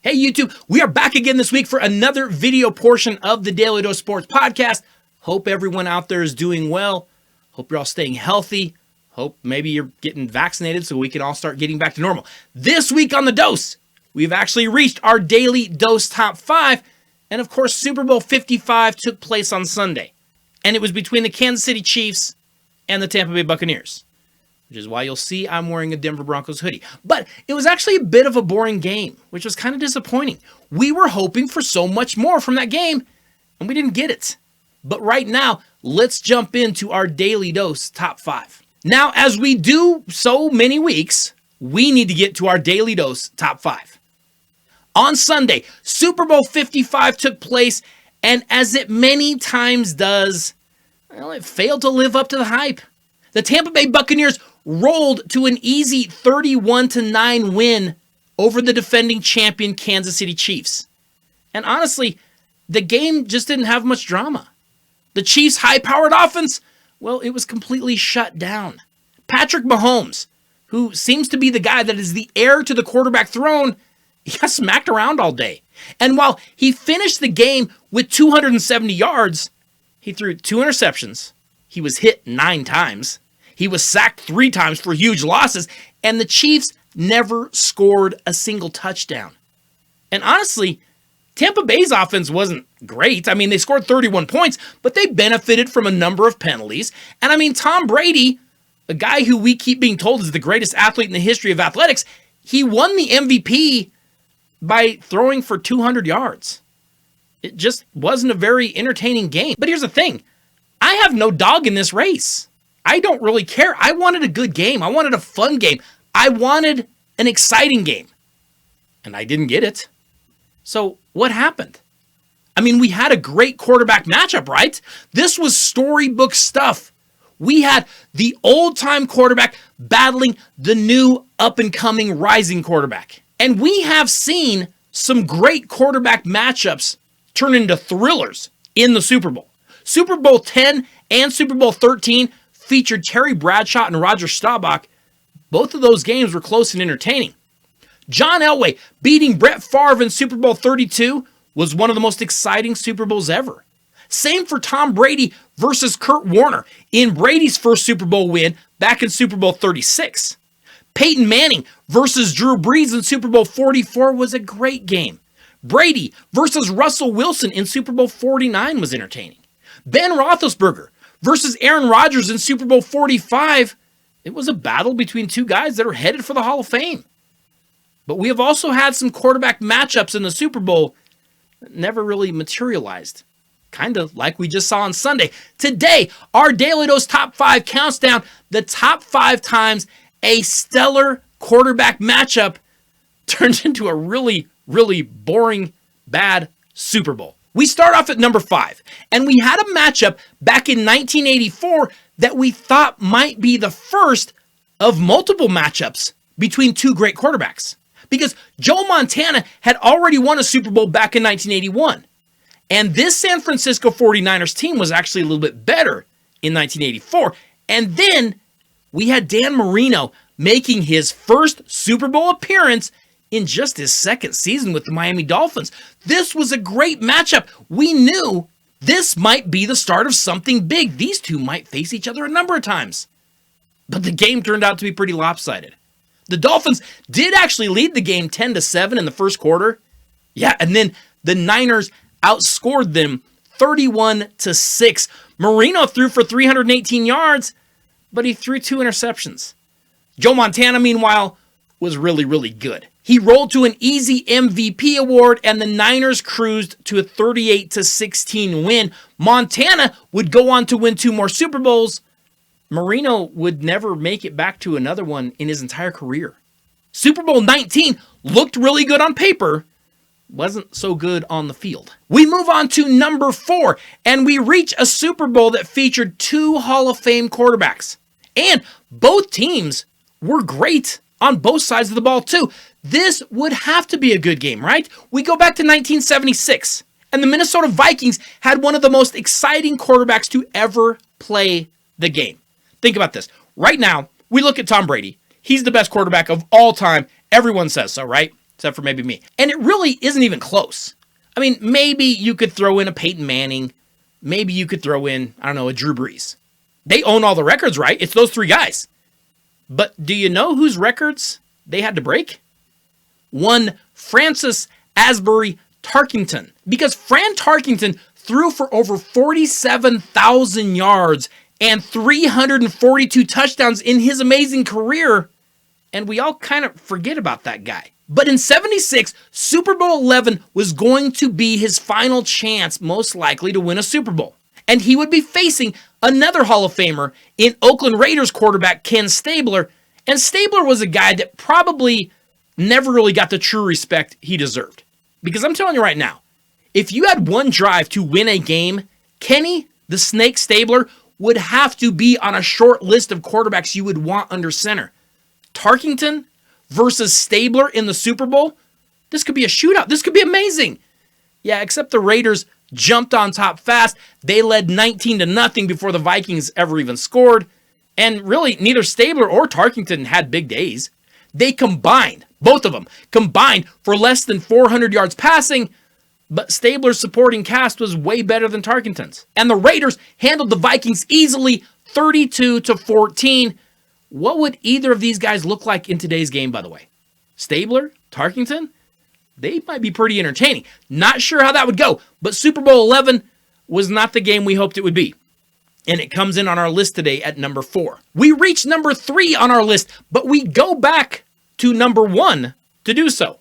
Hey YouTube, we are back again this week for another video portion of the Daly Dose Sports Podcast. Hope everyone out there is doing well. Hope you're all staying healthy. Hope maybe you're getting vaccinated so we can all start getting back to normal. This week on the Dose, we've actually reached our Daly Dose Top 5. And of course, Super Bowl 55 took place on Sunday. And it was between the Kansas City Chiefs and the Tampa Bay Buccaneers, which is why you'll see I'm wearing a Denver Broncos hoodie. But it was actually a bit of a boring game, which was kind of disappointing. We were hoping for so much more from that game, and we didn't get it. But right now, let's jump into our Daly Dose Top 5. Now, as we do so many weeks, we need to get to our Daly Dose Top 5. On Sunday, Super Bowl 55 took place, and as it many times does, well, it failed to live up to the hype. The Tampa Bay Buccaneers rolled to an easy 31-9 win over the defending champion Kansas City Chiefs. And honestly, the game just didn't have much drama. The Chiefs' high-powered offense, well, it was completely shut down. Patrick Mahomes, who seems to be the guy that is the heir to the quarterback throne, he got smacked around all day. And while he finished the game with 270 yards, he threw 2 interceptions. He was hit 9 times. He was sacked 3 times for huge losses, and the Chiefs never scored a single touchdown. And honestly, Tampa Bay's offense wasn't great. I mean, they scored 31 points, but they benefited from a number of penalties. And I mean, Tom Brady, a guy who we keep being told is the greatest athlete in the history of athletics, he won the MVP by throwing for 200 yards. It just wasn't a very entertaining game. But here's the thing. I have no dog in this race. I don't really care. I wanted a good game. I wanted a fun game. I wanted an exciting game. And I didn't get it. So what happened? I mean, we had a great quarterback matchup, right? This was storybook stuff. We had the old-time quarterback battling the new up-and-coming rising quarterback. And we have seen some great quarterback matchups turn into thrillers in the Super Bowl. Super Bowl 10 and Super Bowl 13 featured Terry Bradshaw and Roger Staubach. Both of those games were close and entertaining. John Elway beating Brett Favre in Super Bowl 32 was one of the most exciting Super Bowls ever. Same for Tom Brady versus Kurt Warner in Brady's first Super Bowl win back in Super Bowl 36. Peyton Manning versus Drew Brees in Super Bowl 44 was a great game. Brady versus Russell Wilson in Super Bowl 49 was entertaining. Ben Roethlisberger versus Aaron Rodgers in Super Bowl 45, it was a battle between two guys that are headed for the Hall of Fame. But we have also had some quarterback matchups in the Super Bowl that never really materialized. Kind of like we just saw on Sunday. Today, our Daly Dose Top 5 counts down the top 5 times a stellar quarterback matchup turned into a really, really boring, bad Super Bowl. We start off at number 5, and we had a matchup back in 1984 that we thought might be the first of multiple matchups between two great quarterbacks. Because Joe Montana had already won a Super Bowl back in 1981. And this San Francisco 49ers team was actually a little bit better in 1984. And then we had Dan Marino making his first Super Bowl appearance in just his second season with the Miami Dolphins. This was a great matchup. We knew this might be the start of something big. These two might face each other a number of times. But the game turned out to be pretty lopsided. The Dolphins did actually lead the game 10-7 in the first quarter. Yeah, and then the Niners outscored them 31-6. Marino threw for 318 yards, but he threw 2 interceptions. Joe Montana, meanwhile, was really, really good. He rolled to an easy MVP award, and the Niners cruised to a 38-16 win. Montana would go on to win 2 more Super Bowls. Marino would never make it back to another one in his entire career. Super Bowl 19 looked really good on paper, wasn't so good on the field. We move on to number 4, and we reach a Super Bowl that featured 2 Hall of Fame quarterbacks. And both teams were great on both sides of the ball too. This would have to be a good game, right? We go back to 1976, and the Minnesota Vikings had one of the most exciting quarterbacks to ever play the game. Think about this. Right now, we look at Tom Brady. He's the best quarterback of all time. Everyone says so, right? except for maybe me. And it really isn't even close. I mean, maybe you could throw in a Peyton Manning. Maybe you could throw in, I don't know, a Drew Brees. They own all the records, right? It's those three guys. But do you know whose records they had to break? One Francis Asbury Tarkington. Because Fran Tarkington threw for over 47,000 yards and 342 touchdowns in his amazing career. And we all kind of forget about that guy. But in 76, Super Bowl 11 was going to be his final chance, most likely, to win a Super Bowl. And he would be facing another Hall of Famer in Oakland Raiders quarterback Ken Stabler. And Stabler was a guy that probably never really got the true respect he deserved. Because I'm telling you right now, if you had one drive to win a game, Kenny the Snake Stabler would have to be on a short list of quarterbacks you would want under center. Tarkington versus Stabler in the Super Bowl? This could be a shootout. This could be amazing. Yeah, except the Raiders jumped on top fast. They led 19-0 before the Vikings ever even scored. And really, neither Stabler or Tarkington had big days. They combined, both of them, combined for less than 400 yards passing, but Stabler's supporting cast was way better than Tarkington's. And the Raiders handled the Vikings easily, 32-14. What would either of these guys look like in today's game, by the way? Stabler? Tarkington? They might be pretty entertaining. Not sure how that would go, but Super Bowl 11 was not the game we hoped it would be. And it comes in on our list today at number 4. We reached number 3 on our list, but we go back to number 1 to do so.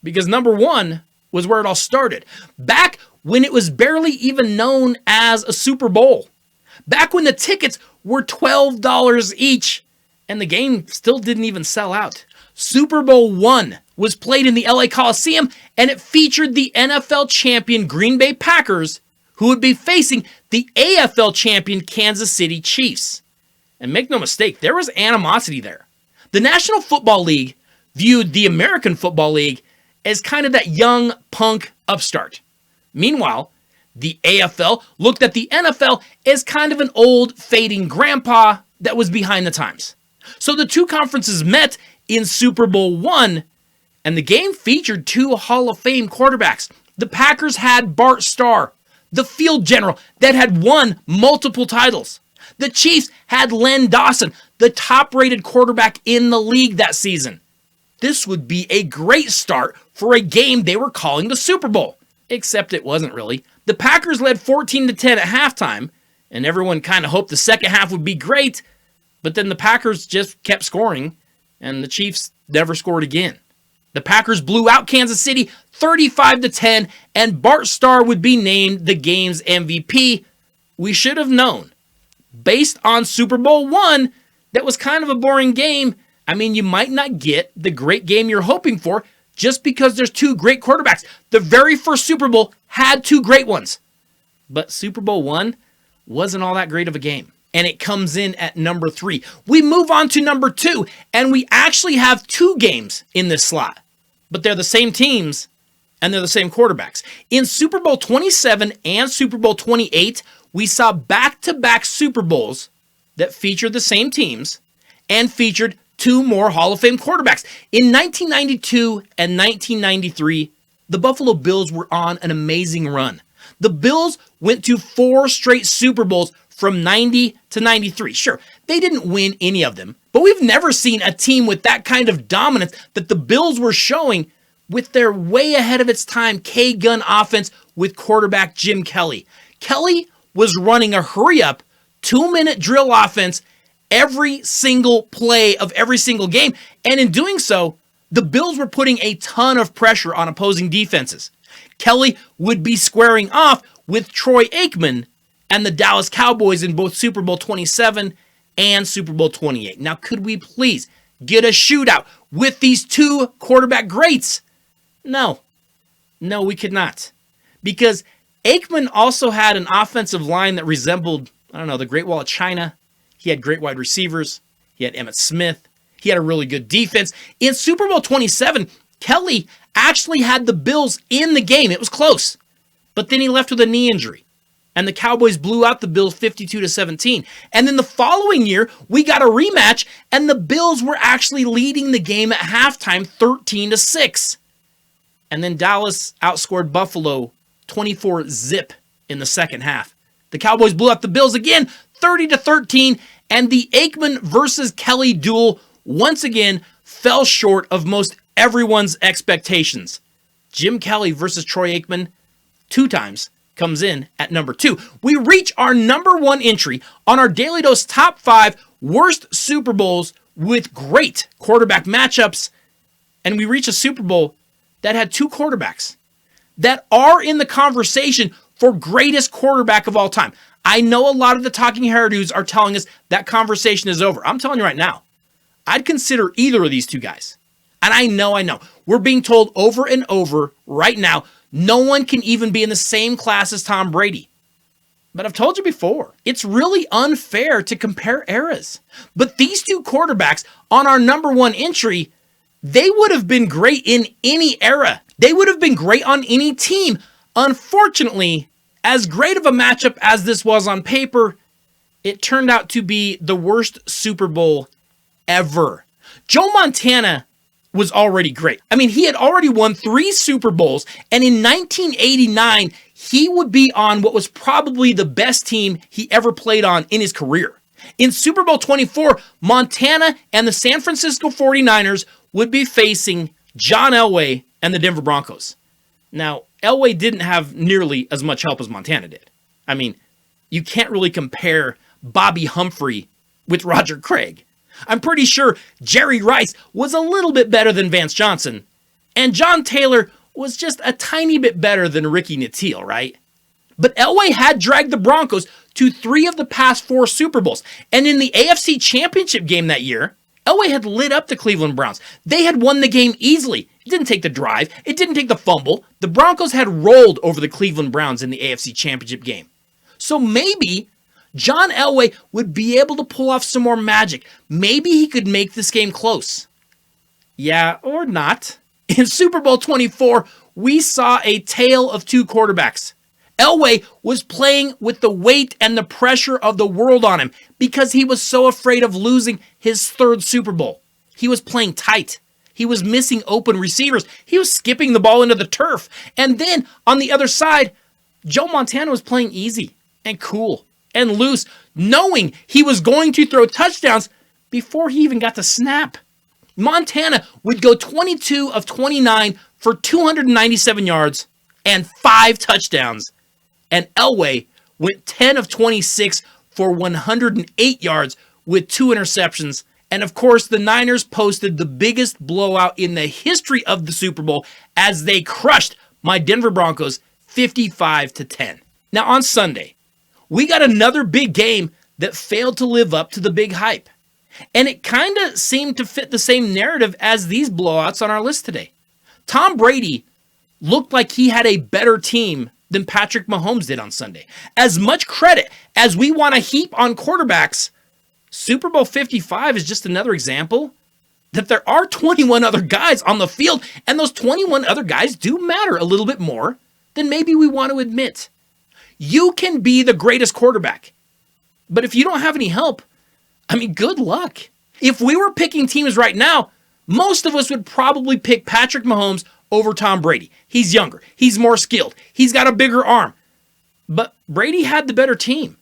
Because number 1 was where it all started. Back when it was barely even known as a Super Bowl. Back when the tickets were $12 each, and the game still didn't even sell out. Super Bowl 1 was played in the LA Coliseum, and it featured the NFL champion Green Bay Packers, who would be facing the AFL champion Kansas City Chiefs. And make no mistake, there was animosity there. The National Football League viewed the American Football League as kind of that young punk upstart. Meanwhile, the AFL looked at the NFL as kind of an old, fading grandpa that was behind the times. So the two conferences met in Super Bowl 1, and the game featured two Hall of Fame quarterbacks. The Packers had Bart Starr, the field general that had won multiple titles. The Chiefs had Len Dawson, the top-rated quarterback in the league that season. This would be a great start for a game they were calling the Super Bowl. Except it wasn't really. The Packers led 14-10 at halftime, and everyone kind of hoped the second half would be great, but then the Packers just kept scoring, and the Chiefs never scored again. The Packers blew out Kansas City 35-10, and Bart Starr would be named the game's MVP. We should have known. Based on Super Bowl 1, that was kind of a boring game. I mean, you might not get the great game you're hoping for just because there's two great quarterbacks. The very first Super Bowl had two great ones. But Super Bowl 1 wasn't all that great of a game. And it comes in at number 3. We move on to number 2, and we actually have two games in this slot. But they're the same teams, and they're the same quarterbacks. In Super Bowl 27 and Super Bowl 28, we saw back-to-back Super Bowls that featured the same teams and featured two more Hall of Fame quarterbacks. In 1992 and 1993, the Buffalo Bills were on an amazing run. The Bills went to 4 straight Super Bowls from 90 to 93. Sure, they didn't win any of them, but we've never seen a team with that kind of dominance that the Bills were showing with their way ahead of its time K-gun offense with quarterback Jim Kelly. Kelly was running a hurry-up, 2-minute drill offense every single play of every single game, and in doing so, the Bills were putting a ton of pressure on opposing defenses. Kelly would be squaring off with Troy Aikman and the Dallas Cowboys in both Super Bowl 27 and Super Bowl 28. Now, could we please get a shootout with these two quarterback greats? No, we could not. Because Aikman also had an offensive line that resembled, the Great Wall of China. He had great wide receivers. He had Emmitt Smith. He had a really good defense. In Super Bowl 27, Kelly actually had the Bills in the game. It was close. But then he left with a knee injury. And the Cowboys blew out the Bills 52-17. And then the following year, we got a rematch, and the Bills were actually leading the game at halftime 13-6. And then Dallas outscored Buffalo 24-zip in the second half. The Cowboys blew out the Bills again, 30-13, and the Aikman versus Kelly duel once again fell short of most everyone's expectations. Jim Kelly versus Troy Aikman 2 times comes in at number 2. We reach our number 1 entry on our Daly Dose top 5 worst Super Bowls with great quarterback matchups, and we reach a Super Bowl that had 2 quarterbacks that are in the conversation for greatest quarterback of all time. I know a lot of the talking hairdos are telling us that conversation is over. I'm telling you right now, I'd consider either of these 2 guys. And I know. We're being told over and over right now, no one can even be in the same class as Tom Brady. But I've told you before, it's really unfair to compare eras. But these 2 quarterbacks on our number 1 entry, they would have been great in any era. They would have been great on any team. Unfortunately, as great of a matchup as this was on paper, it turned out to be the worst Super Bowl ever. Joe Montana was already great. I mean, he had already won 3 Super Bowls, and in 1989, he would be on what was probably the best team he ever played on in his career. In Super Bowl 24, Montana and the San Francisco 49ers would be facing John Elway and the Denver Broncos. Now, Elway didn't have nearly as much help as Montana did. I mean, you can't really compare Bobby Humphrey with Roger Craig. I'm pretty sure Jerry Rice was a little bit better than Vance Johnson, and John Taylor was just a tiny bit better than Ricky Nattiel, right? But Elway had dragged the Broncos to 3 of the past 4 Super Bowls, and in the AFC Championship game that year, Elway had lit up the Cleveland Browns. They had won the game easily. It didn't take the drive. It didn't take the fumble. The Broncos had rolled over the Cleveland Browns in the AFC Championship game. So maybe John Elway would be able to pull off some more magic. Maybe he could make this game close. Yeah, or not. In Super Bowl 24, we saw a tale of 2 quarterbacks. Elway was playing with the weight and the pressure of the world on him because he was so afraid of losing his 3rd Super Bowl. He was playing tight. He was missing open receivers. He was skipping the ball into the turf. And then on the other side, Joe Montana was playing easy and cool and loose, knowing he was going to throw touchdowns before he even got to snap. Montana would go 22 of 29 for 297 yards and 5 touchdowns. And Elway went 10 of 26 for 108 yards with 2 interceptions. And of course, the Niners posted the biggest blowout in the history of the Super Bowl as they crushed my Denver Broncos 55-10. Now on Sunday, we got another big game that failed to live up to the big hype. And it kind of seemed to fit the same narrative as these blowouts on our list today. Tom Brady looked like he had a better team than Patrick Mahomes did on Sunday. As much credit as we want to heap on quarterbacks, Super Bowl 55 is just another example that there are 21 other guys on the field, and those 21 other guys do matter a little bit more than maybe we want to admit. You can be the greatest quarterback, but if you don't have any help, I mean, good luck. If we were picking teams right now, most of us would probably pick Patrick Mahomes over Tom Brady. He's younger. He's more skilled. He's got a bigger arm. But Brady had the better team.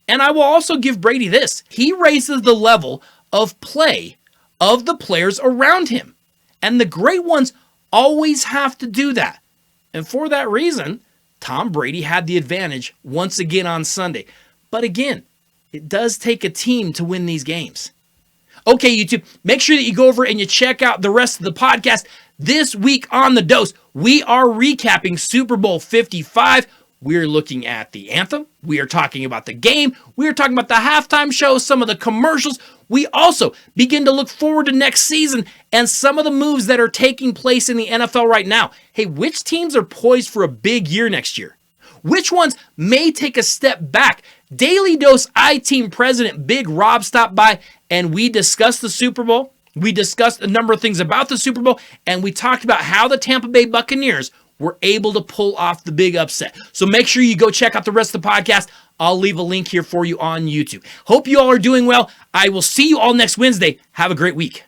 And I will also give Brady this. He raises the level of play of the players around him. And the great ones always have to do that. And for that reason, Tom Brady had the advantage once again on Sunday. But again, it does take a team to win these games. Okay, YouTube, make sure that you go over and you check out the rest of the podcast. This week on The Dose, we are recapping Super Bowl 55. We're looking at the anthem. We are talking about the game. We are talking about the halftime show, some of the commercials. We also begin to look forward to next season and some of the moves that are taking place in the NFL right now. Hey, which teams are poised for a big year next year? Which ones may take a step back? Daly Dose I-Team President Big Rob stopped by and we discussed the Super Bowl. We discussed a number of things about the Super Bowl and we talked about how the Tampa Bay Buccaneers were able to pull off the big upset. So make sure you go check out the rest of the podcast. I'll leave a link here for you on YouTube. Hope you all are doing well. I will see you all next Wednesday. Have a great week.